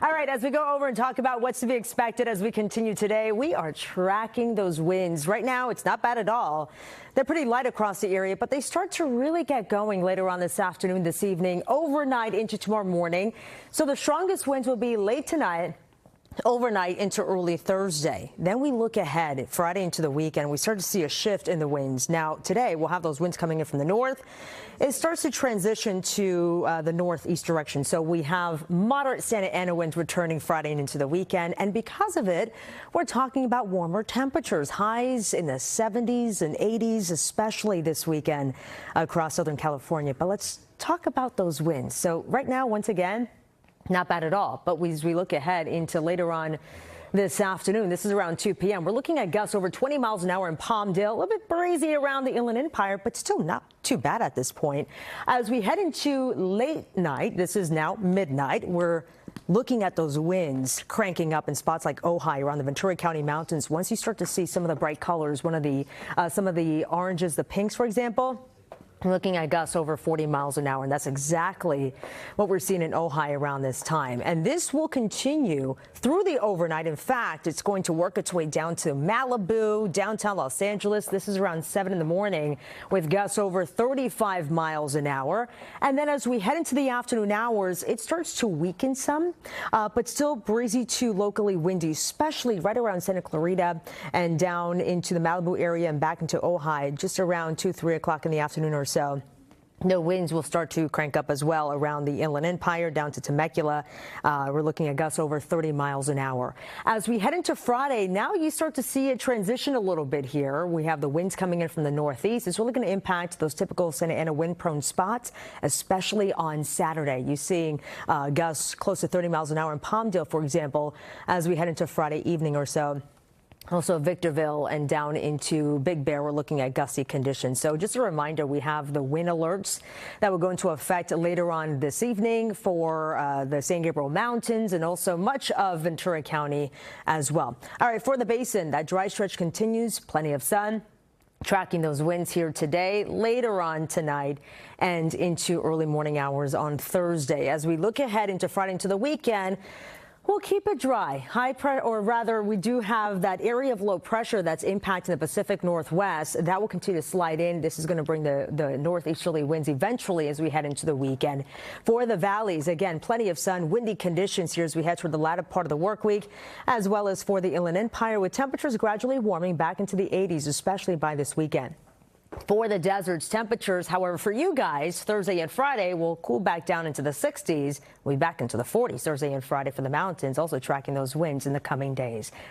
All right, as we go over and talk about what's to be expected as we continue today, we are tracking those winds. Right now, it's not bad at all. They're pretty light across the area, but they start to really get going later on this afternoon, this evening, overnight into tomorrow morning. So the strongest winds will be late tonight, overnight into early Thursday. Then we look ahead Friday into the weekend. We start to see a shift in the winds. Now today we'll have those winds coming in from the north. It starts to transition to the northeast direction. So we have moderate Santa Ana winds returning Friday and into the weekend. And because of it, we're talking about warmer temperatures, highs in the 70s and 80s, especially this weekend across Southern California. But let's talk about those winds. So right now, once again, not bad at all. But as we look ahead into later on this afternoon, this is around 2 p.m. We're looking at gusts over 20 miles an hour in Palmdale, a little bit breezy around the Inland Empire, but still not too bad at this point. As we head into late night, this is now midnight, we're looking at those winds cranking up in spots like Ojai around the Ventura County mountains. Once you start to see some of the bright colors, some of the oranges, the pinks, for example, looking at gusts over 40 miles an hour, and that's exactly what we're seeing in Ojai around this time. And this will continue through the overnight. In fact, it's going to work its way down to Malibu, downtown Los Angeles. This is around 7 in the morning with gusts over 35 miles an hour. And then as we head into the afternoon hours, it starts to weaken some, but still breezy to locally windy, especially right around Santa Clarita and down into the Malibu area and back into Ojai just around 2-3 o'clock in the afternoon or so. The winds will start to crank up as well around the Inland Empire down to Temecula. We're looking at gusts over 30 miles an hour. As we head into Friday, now you start to see it transition a little bit here. We have the winds coming in from the northeast. It's really going to impact those typical Santa Ana wind-prone spots, especially on Saturday. You're seeing gusts close to 30 miles an hour in Palmdale, for example, as we head into Friday evening or so. Also, Victorville and down into Big Bear, we're looking at gusty conditions. So just a reminder, we have the wind alerts that will go into effect later on this evening for the San Gabriel Mountains and also much of Ventura County as well. All right, for the basin, that dry stretch continues. Plenty of sun. Tracking those winds here today, later on tonight, and into early morning hours on Thursday. As we look ahead into Friday into the weekend, we'll keep it dry. High pressure, or rather, we do have that area of low pressure that's impacting the Pacific Northwest. That will continue to slide in. This is going to bring the northeasterly winds eventually as we head into the weekend. For the valleys, again, plenty of sun, windy conditions here as we head toward the latter part of the work week, as well as for the Inland Empire, with temperatures gradually warming back into the 80s, especially by this weekend. For the deserts, temperatures, however, for you guys, Thursday and Friday will cool back down into the 60s. We'll be back into the 40s Thursday and Friday for the mountains, also tracking those winds in the coming days.